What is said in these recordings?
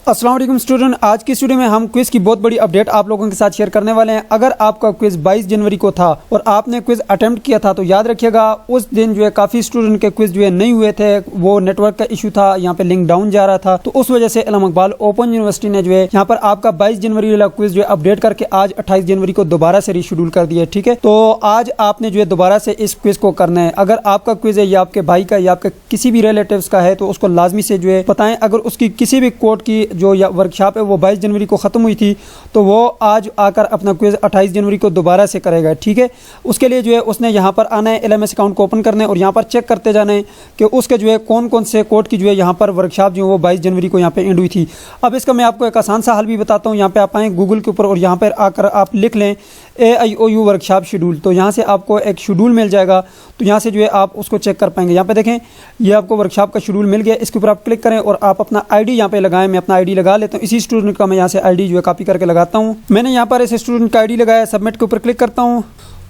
अस्सलाम वालेकुम स्टूडेंट, आज की वीडियो में हम क्विज़ की बहुत बड़ी अपडेट आप लोगों के साथ शेयर करने वाले हैं। अगर आपका क्विज़ 22 जनवरी को था और आपने क्विज़ अटेम्प्ट किया था तो याद रखिएगा उस दिन जो है काफ़ी स्टूडेंट के क्विज़ जो है नहीं हुए थे, वो नेटवर्क का इशू था, यहाँ पे लिंक डाउन जा रहा था। तो उस वजह से इल्म इकबाल ओपन यूनिवर्सिटी ने जो है यहाँ पर आपका 22 जनवरी वाला क्विज़ जो है अपडेट करके आज 28 जनवरी को दोबारा से रीशेड्यूल कर दिया है। ठीक है, तो आज आपने जो है दोबारा से इस क्विज़ को करना है। अगर आपका क्विज़ है या आपके भाई का या आपके किसी भी रिलेटिव्स का है तो उसको लाजमी से जो है बताएं। अगर उसकी किसी भी कोर्ट की जो वर्कशॉप है वो 22 जनवरी को ख़त्म हुई थी तो वो आज आकर अपना क्विज़ 28 जनवरी को दोबारा से करेगा। ठीक है, उसके लिए जो है उसने यहाँ पर आना है, LMS अकाउंट को ओपन करना है और यहाँ पर चेक करते जाना है कि उसके जो है कौन कौन से कोर्ट की जो है यहाँ पर वर्कशॉप जो है वो 22 जनवरी को यहाँ पे एंड हुई थी। अब इसका मैं आपको एक आसान सा हल भी बताता हूँ। यहाँ पे आप आएँ गूगल के ऊपर और यहाँ पर आकर आप लिख लें AIOU वर्कशॉप शेड्यूल, तो यहाँ से आपको एक शेड्यूल मिल जाएगा। तो यहाँ से जो है आप उसको चेक कर पाएंगे। यहाँ पे देखें ये आपको वर्कशॉप का शेड्यूल मिल गया, इसके ऊपर आप क्लिक करें और आप अपना ID यहाँ पे लगाएं। मैं अपना ID लगा लेता हूँ, इसी स्टूडेंट का मैं यहाँ से ID जो है कॉपी करके लगाता हूँ। मैंने यहाँ पर इस स्टूडेंट का ID लगाया, सबमिट के ऊपर क्लिक करता हूँ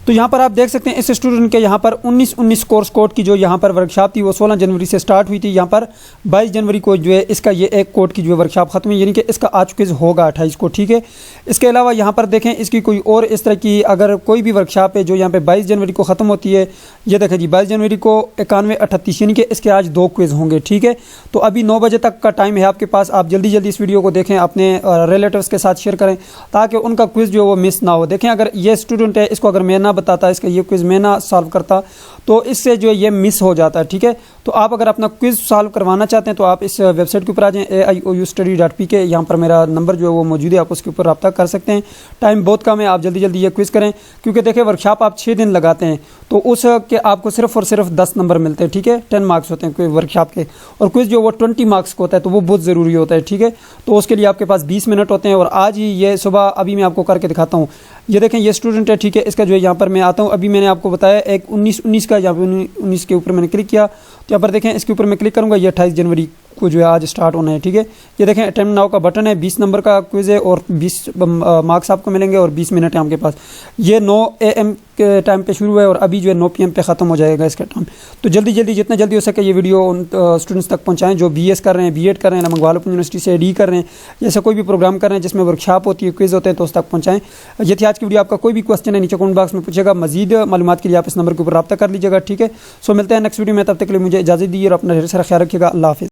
तो यहाँ पर आप देख सकते हैं इस स्टूडेंट के यहाँ पर 19 कोर्स कोड की जो यहाँ पर वर्कशॉप थी वो 16 जनवरी से स्टार्ट हुई थी। यहाँ पर 22 जनवरी को जो है इसका ये एक कोड की जो है वर्कशॉप खत्म हुई, यानी कि इसका आज क्विज़ होगा 28 को। ठीक है, इसके अलावा यहाँ पर देखें इसकी कोई और इस तरह की अगर कोई भी वर्कशॉप है जो यहाँ पे 22 जनवरी को ख़त्म होती है, ये देखें जी 22 जनवरी को 91-38 यानी कि इसके आज 2 क्विज़ होंगे। ठीक है, तो अभी 9 बजे तक का टाइम है आपके पास। आप जल्दी जल्दी इस वीडियो को देखें, अपने रिलेटिव्स के साथ शेयर करें ताकि उनका क्विज़ जो है वो मिस ना हो। देखें अगर ये स्टूडेंट है, इसको अगर मैं ना बताता, इसका ये क्विज़ मैं ना सॉल्व करता तो इससे जो है ये मिस हो जाता है। ठीक है, तो आप अगर अपना क्विज़ सॉल्व करवाना चाहते हैं तो आप इस वेबसाइट के ऊपर आ जाएं AIOUstudy.pk, यहाँ पर मेरा नंबर जो है वो मौजूद है, आप उसके ऊपर रब्ता कर सकते हैं। टाइम बहुत कम है, आप जल्दी जल्दी ये क्विज़ करें क्योंकि देखिए वर्कशॉप आप 6 दिन लगाते हैं तो उस के आपको सिर्फ और सिर्फ 10 नंबर मिलते हैं। ठीक है, 10 मार्क्स होते हैं वर्कशॉप के और क्विज़ जो वो 20 मार्क्स का होता है, तो वो बहुत ज़रूरी होता है। ठीक है, तो उसके लिए आपके पास 20 मिनट होते हैं और आज ही ये सुबह अभी मैं आपको करके दिखाता हूँ। ये देखें ये स्टूडेंट है, ठीक है, इसका जो है यहाँ पर मैं आता हूँ। अभी मैंने आपको बताया एक 19 का, यहाँ पर 19 के ऊपर मैंने क्लिक किया तो यहाँ पर देखें इसके ऊपर मैं क्लिक करूँगा, ये 28 जनवरी को जो है आज स्टार्ट होना है। ठीक है, ये देखें अटेम्प्ट नाउ का बटन है, 20 नंबर का क्विज़ है और 20 मार्क्स आपको मिलेंगे और 20 मिनट है आपके पास। ये 9 AM के टाइम पे शुरू है और अभी जो है 9 PM पे ख़त्म हो जाएगा इसका टाइम। तो जल्दी जल्दी जितना जल्दी हो सके ये वीडियो उन स्टूडेंट्स तक पहुँचाएँ जो BS कर रहे हैं, B.Ed कर रहे हैं, इल्म इकबाल ओपन यूनिवर्सिटी से AD कर रहे हैं, जैसे कोई भी प्रोग्राम कर रहे हैं जिसमें वर्कशॉप होती है, क्विज़ होते हैं, तो उस तक पहुँचाएँ। ये थी आज की वीडियो। आपका कोई भी क्वेश्चन है नीचे कमेंट बॉक्स में पूछेगा, मजीद मालूमात के लिए आप इस नंबर के ऊपर रब्ता कर लीजिएगा। ठीक है, सो मिलते हैं नेक्स्ट वीडियो में, तब तक के लिए मुझे इजाज़त दीजिए और अपना ढेर सारा ख्याल रखिएगा। अल्लाह हाफ़िज़।